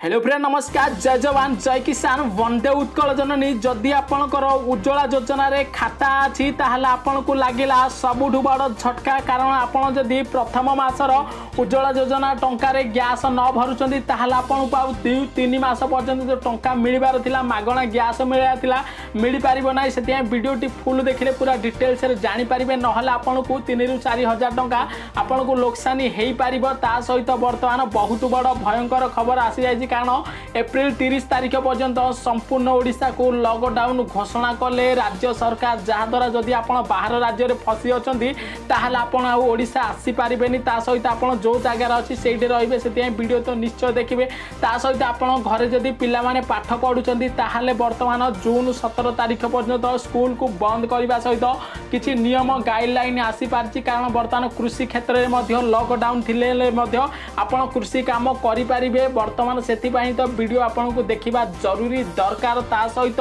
Hello friend नमस्कार जय जवान जय किसान वंदे उत्कल जननी जदि आपणकर उज्ज्वला योजना रे खाता अच्छी ताहले आपन को लागिला सबुठु बड़ झटका कारण आपन जदि प्रथम मासर उज्ज्वला योजना टंका रे गैस न भरुचंदी ताहले आपन को आउ 2-3 मास पर्यंत जो टंका मिलिबार थिला मागणा गैस मिलिया थिला मिली पारिबो नै सेतिया वीडियोटी फुल देखिले पूरा डिटेल्स रे जानि पारिबे नहले आपन को 3 ରୁ 4 हजार टंका आपन को लोकसानी हेई पारिबो ता सहित वर्तमान बहुत बड़ भयंकर खबर आसी जाय कारण एप्रिल 30 तारिख पर्यंत संपूर्ण ओडिशा को लॉकडाउन घोषणा कले राज्य सरकार जहाद्वारा जदि आप बाहर राज्य में फसी अच्छी ताहले आपण ओडिशा आसी पारिबेनी ता सहित आपण जो जगार अच्छी से रे से वीडियो तो निश्चय देखिए ता सहित आपण घरे जदि पिला माने पाठ पढ़ुचंदी ताहले वर्तमान जून 17 तारिख पर्यंत स्कूल को बंद करने सहित किछि नियम गाइडलाइन आसी पारछि कारण वर्तमान कृषि क्षेत्र में लॉकडाउन थिले आपण कृषि काम करि पारिबे वर्तमान सेथिपाई तो वीडियो आपन को देखिबा जरूरी दरकार ता सहित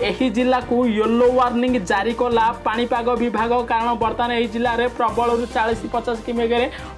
एही जिला को येलो वार्निंग जारी कला पाणीपाग विभाग कारण वर्तमान एही जिल्ला रे प्रबल रु 40-50 किमी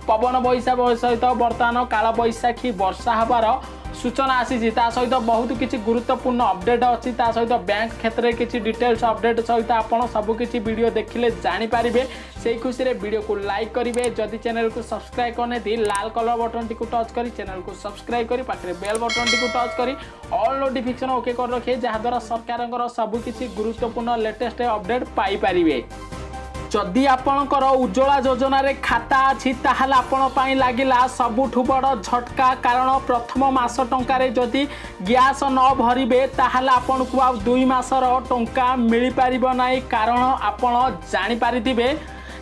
पवन बैसा सहित वर्तमान काल बैशाखी वर्षा हबार सूचना आसी सहित बहुत किसी गुरुत्वपूर्ण अपडेट अच्छी सहित बैंक क्षेत्र में किसी डिटेल्स अपडेट सहित आपड़ सबकि वीडियो देखिले जानीपारे से खुशी रे वीडियो को लाइक करेंगे जदि चैनल को सब्सक्राइब करने दी लाल कलर बटन टी टच कर चैनल को सब्सक्राइब कर पाखे बेल बटन टी टच कर ऑल नोटिफिकेशन ओके कर रखिए जहाद्वारा सरकार सबकि गुरुत्वपूर्ण लेटेस्ट अपडेट पाइपर जदि आपणकर उज्ज्वला योजना रे खाता अच्छी ताहले आपण पई लागिला सबुठु बड़ झटका कारण प्रथम मास टंका रे जदि गैस न भरिबे ताहले आपण को आ 2 मासर टंका मिली पारिबो नाही कारण आपण जानि पारिथिबे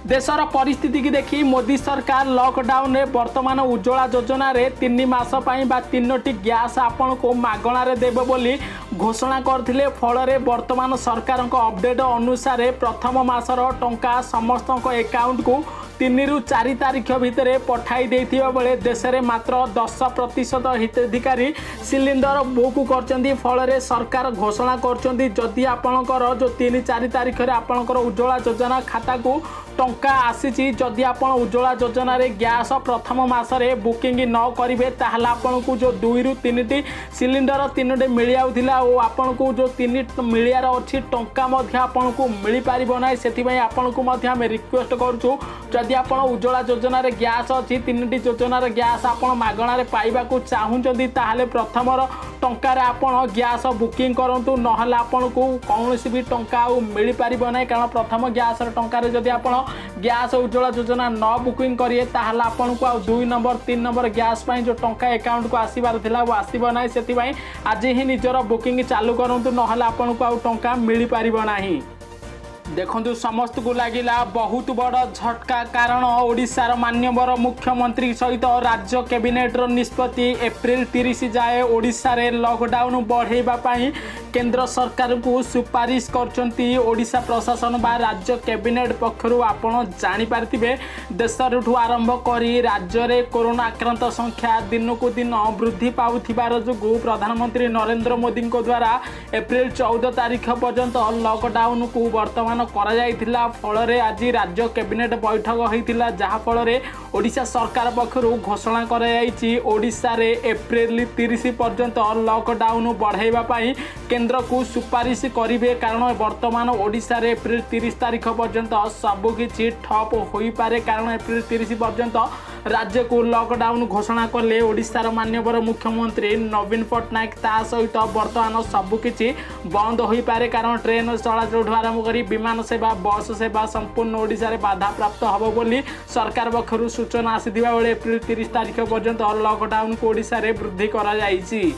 देशर परिस्थिति की देखी मोदी सरकार लॉकडाउन रे वर्तमान उज्ज्वला योजना रे 3 मास पई बा 3टी गैस आपण को मागणा रे देबो बोली घोषणा करथिले फल रे वर्तमान सरकार को अपडेट अनुसार प्रथम मासर टंका समस्त अकाउंट को 3 ରୁ 4 तारिख भितर पठाई देथिबा बेले देश में मात्र 10% हिताधिकारी सिलिंडर बुक करचंदी फल रे सरकार घोषणा करचंदी जदि आपणकर जो 3-4 तारिख रे आपणकर उज्ज्वला योजना खाता को टंका आसी जदि आपण उज्ज्वला योजना रे गैस प्रथम मास रे बुकिंग न करिवे ताहले आपण को जो 2 ରୁ 3टी सिलिंडर 3टे मिल आउथिला ओ आपण को जो 3 मिलियार अछि टंका मध्ये आपण को मिली पारिबो नै सेति पई आपण को मध्ये हम रिक्वेस्ट करछु जदि आपण उज्ज्वला योजना रे गैस अछि 3टी योजना रे गैस आपण मागणा रे पाइबा को चाहुचंदी ताहले प्रथमर टंका रे आपण गैस बुकिंग करंतु नहले आपण को कौनसी भी टंका मिली पारिबो नै कारण प्रथम गैस रे टंका रे जदि आपण गैस उज्ज्वला योजना न बुकिंग करिए ताहले आपण को 2 नंबर 3 नंबर गैस पई जो टंका अकाउंट को आसीबार थिला वो आसीबो नै सेति पई आज ही निजर बुकिंग चालू करंतु नहले आपण को टंका मिली पारिबो नाही देखु समस्त को लगिला बहुत बड़ झटका कारण ओडिशार माननीय मुख्यमंत्री सहित राज्य कैबिनेट निष्पत्ति एप्रिल 30 जाए ओडिशा रे लॉकडाउन बढ़ेबा पई केंद्र सरकार को सुपारिश करचंती ओडिशा प्रशासन बा राज्य कैबिनेट पक्षरु आपण जानि पारथिबे देशरठू आरंभ करी राज्य रे कोरोना आक्रांत संख्या दिन को दिन वृद्धि पाउथिबार जो प्रधानमंत्री नरेंद्र मोदी को द्वारा एप्रिल 14 तारिख पर्यंत लॉकडाउन को वर्तमान करा जायतिला फल रे आज राज्य कैबिनेट बैठक होइतिला जहा फल रे ओडिशा सरकार पक्षरु घोषणा करा जायछि ओडिशा रे एप्रिल 30 पर्यंत लॉकडाउन बढ़ाइबा पई केंद्र को सुपारिश करिवे कारण वर्तमान ओडिशा रे एप्रिल 30 तारिख पर्यंत सबकि ठप होई पारे कारण एप्रिल 30 पर्यंत राज्य को लॉकडाउन घोषणा कले ओडिशार माननीय मुख्यमंत्री नवीन पट्टनायक ता सहित वर्तमान सबकि बंद होई पारे कारण ट्रेन चलाचल आरंभ करी विमान सेवा बस सेवा संपूर्ण ओडिशा रे बाधा प्राप्त हबो बोली सरकार पक्षरु सूचना आसीथिबा बेले एप्रिल 30 तारिख पर्यंत लॉकडाउन को ओडिशा रे वृद्धि करा जायछि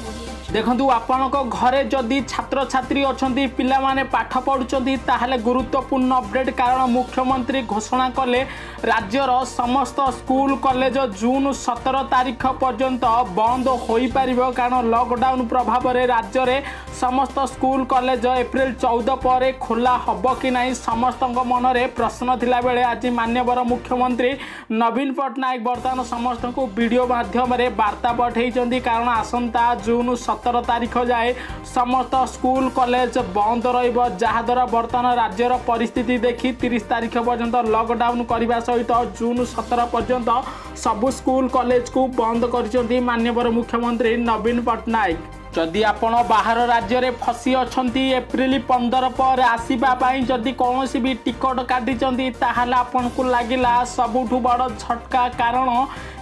देखु आपणक घरे जदि छात्र छात्री अच्छा पिला माने पाठ पढ़ुंट ताहले गुरुत्वपूर्ण अपडेट कारण मुख्यमंत्री घोषणा कले राज्यर समस्त स्कूल कॉलेज जून 17 तारिख पर्यंत बंद हो पार कारण लॉकडाउन प्रभाव में राज्य में समस्त स्कूल कॉलेज एप्रिल 14 पर खोला हब कि नहीं समस्त मन में प्रश्न थिला बेले आज माननीय मुख्यमंत्री नवीन पट्टनायक बर्तमान समस्त को वीडियो माध्यम वार्ता पठेइचंदी कारण आसंता जून 17 17 तारिख जाए समस्त स्कूल कॉलेज बंद रहिबो जहाद्वारा वर्तमान राज्यर परिस्थिति देखि 30 तारिख पर्यंत लॉकडाउन करने सहित जून 17 पर्यंत सबु स्कूल कॉलेज को बंद कर माननीय मुख्यमंत्री नवीन पट्टनायक। जदि आपण बाहर राज्य रे फसी अछंती एप्रिल 15 पर आसीबा पई जदि कोनोसी भी टिकट काटिचंती ताहाला आपन को लागिला सबुठु बड़ झटका कारण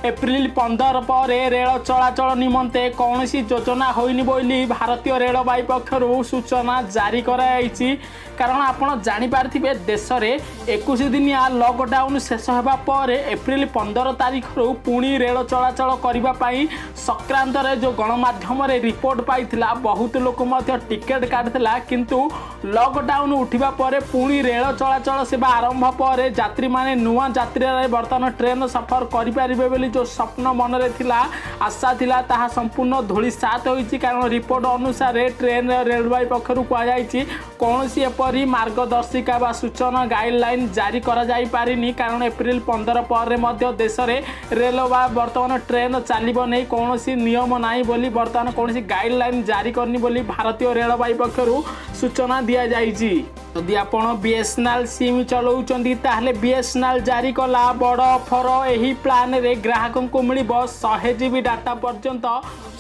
एप्रिल 15 पर रेल चलाचल निमंते कौनसी योजना होइनी बोली भारतीय रेलवाई पक्षरु सूचना जारी कराई। कारण आपण जानि पारथिबे देश रे 21 दिनिया लॉकडाउन शेष होबा पर एप्रिल 15 तारिख रु पुणी रेल चलाचल करबा पई संक्रांत रे जो गणमाध्यम रे रिपोर्ट पाइथिला बहुत लोक मध्य टिकेट काटथिला किंतु लॉकडाउन उठिबा पर पुणी रेल चलाचल सेवा आरंभ पर यात्री माने नुवा यात्री रे वर्तमान ट्रेन सफर करि परिबे बोली जो स्वप्न मन रे थिला आशा थिला ताहा संपूर्ण धूलिसात होईची। कारण रिपोर्ट अनुसार ट्रेन रेलवे पक्षरु कुआ जाईची कोनोसी एपरी मार्गदर्शिका बा सूचना गाइडलाइन जारी करा जाई पारिनी। कारण एप्रिल 15 पर मध्य देश रे रेल बा वर्तमान ट्रेन चलिबो नै कोनोसी नियम नाही बोली वर्तमान कोनोसी गाइडलाइन जारी करनी बोली भारतीय रेलवे पक्षरु सूचना दिया जाईची। यदि आपण बीएसएनएल सिम चलाउछंती ताहले बीएसएनएल जारी कला बड़ ऑफर एही प्लान रे ग्राहकों को मिलिबो 100 जीबी डाटा पर्यंत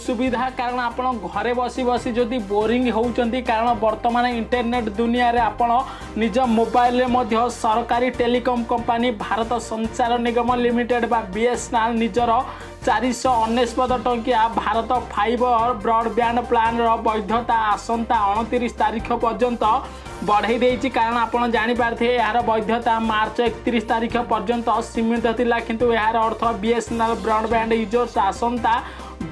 सुविधा। कारण आपण घरे बसी बसी जदि बोरिंग होउचंती कारण वर्तमान इंटरनेट दुनिया रे आपण निज मोबाइल रे मध्य सरकारी टेलीकॉम कंपनी भारत संचार निगम लिमिटेड बा बीएसएनएल निजर 499 टंकिया भारत फाइबर ब्रॉडबैंड प्लान रो वैधता आसंता 29 तारिख पर्यंत बढ़ाई देइछि। कारण आपण जानि पारथे यार वैधता मार्च 31 तारिख पर्यंत सीमित थिला किंतु यार अर्थ बीएसएनएल ब्रॉडबैंड यूजर्स आसंता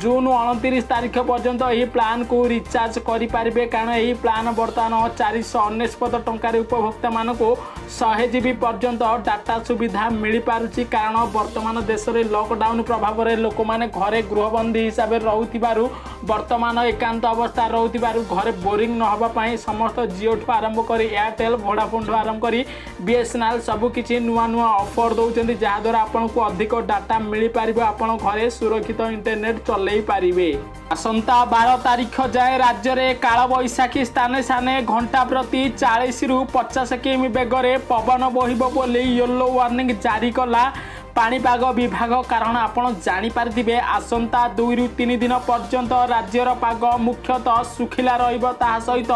जून 29 तारिख पर्यंत यही प्लान को रिचार्ज करि पारिबे। कारण यही प्लान बर्तमान 499 टंकार उपभोक्ता मान को 100 जीबी पर्यंत डाटा सुविधा मिल पारुछि। कारण वर्तमान देश में लॉकडाउन प्रभाव में लोक मैंने घरे गृहबंदी हिसाब से रोथिबारु वर्तमान एकांत अवस्था रोथिबारु घरे बोरिंग न होबा पई समस्त जियो ठु आरंभ करी एयरटेल वोडाफोन ठु आरंभ करी बीएसएनएल सबु किछि नुआ नुआ ऑफर दउचंदी जहा द्वारा आपन को अधिक डाटा मिल पारिबो आपन घरे सुरक्षित इंटरनेट चलै पारिबे। आसंता 12 तारिख जाए राज्य रे काल बैशाखी स्थाने स्थाने घंटा प्रति 40 रु 50 किमी बेगरे पवन बहिबो बोली येलो वार्निंग जारी कला पाणीपाग विभाग। कारण आपण जानि पारथिबे आसंता 2 रु 3 दिन पर्यंत राज्यर पाग मुख्यतः सुखिला रहिबो ता सहित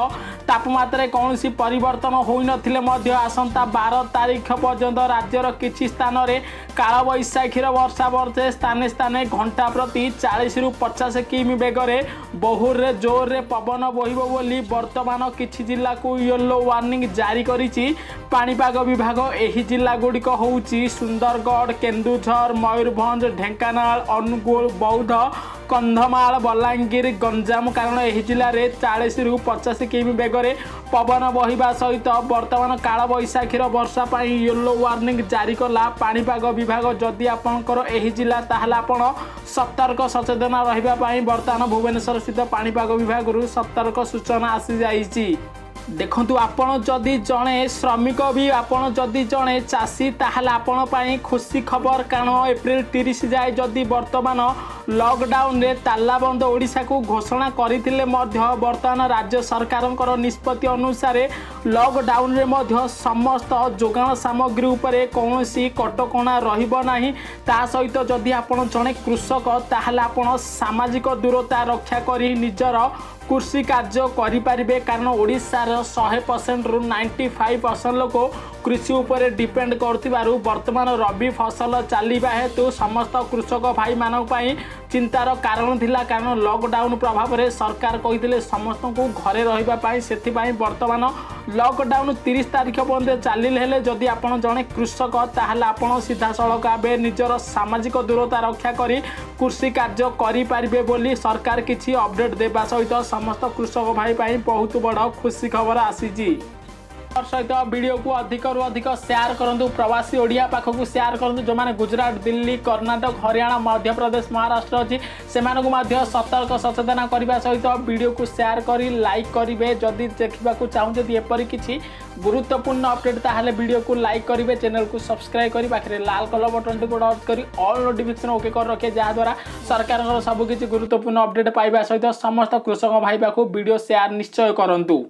तापमात्रा कौनसी परिवर्तन होई नथिले मध्य आसंता 12 तारिख पर्यंत राज्यर किछि स्थान रे काल बैशाखीर वर्षा वर्षे स्थाने स्थाने घंटा प्रति 40 रु 50 किमी बेगरे बहुर रे जोर रे पवन बहिबो बोली वर्तमान किछि जिल्ला को येलो वार्निंग जारी करिछि पाणीपाग विभाग। एही जिल्ला गुड़िक होउछि सुंदरगढ़ केन्दुझर मयूरभंज ढेंकानाल अनुगुल बौद्ध कंधमाल बलांगीर गंजाम। कारण एही जिल्ला रे 40 रु 50 किमी बेगरे पवन बहिबा सहित वर्तमान काल बैशाखीर वर्षा पाई येलो वार्निंग जारी कला पाणीपाग विभाग। जदि आपनकर एही जिल्ला ताहला आपण सतर्क सचेतन रहिबा पाई वर्तमान भुवनेश्वर स्थित पाणीपाग विभाग रु सतर्क सूचना आसी जाईछि। देखंतु आपण जदि जणे श्रमिक भी आपण जदि जणे चाषी ताहला आपण पाई खुशी खबर। कारण एप्रिल 30 जाए जदि वर्तमान लॉकडाउन रे तालाबंद ओडिशा को घोषणा करथिले मध्य वर्तमान राज्य सरकारଙ୍କର निष्पत्ति अनुसार लॉकडाउन रे मध्य समस्त जोगाण सामग्री उपरे कौनसी कटकणा रहिबो नाही। ता सहित जदि आपण जणे कृषक ताहला आपण सामाजिक दूरता रक्षा करी निजर कृषि कार्य करि पारिबे। कारण ओडिशा रो 100% रु 95% लोक कृषि उपरे डिपेंड करथिबारु वर्तमान रबी फसल चलिबा हेतु समस्त कृषक भाई मानक पई चिंतार कारण थिला। कारण लॉकडाउन प्रभाव रे सरकार कहिथिले समस्त को घरे रहिबा पई सेथि पई वर्तमान लॉकडाउन 30 तारिख पर्यंत चलिल हेले जदि आपण जणे कृषक ताहला आपण सीधा सड़क आबे निजर सामाजिक दूरता रक्षा करी कृषि कार्य करि पारिबे बोली सरकार किछि अपडेट देबा सहित समस्त कृषक भाई पई बहुत बड़ खुशी खबर आसीजी। सहित वीडियो को अधिक रु अधिक शेयर करूँ प्रवासी ओडिया पाखक शेयर करूँ जो मैंने गुजरात दिल्ली कर्णाटक हरियाणा मध्य प्रदेश महाराष्ट्र अच्छी से सतर्क सचेतना करने सहित वीडियो को शेयर कर लाइक करेंगे जदि देखा चाहूँगी एपरी किसी गुरुत्वपूर्ण अपडेट ताहले वीडियो को लाइक करेंगे चैनल को सब्सक्राइब करी पाखे लाल कलर बटन को डट कर ऑल नोटिफिकेशन ओके कर रखे जहाँद्वारा सरकार सबकि गुरुत्वपूर्ण अपडेट पाइबा सहित समस्त कृषक भाई पाखु वीडियो शेयर निश्चय करूँ।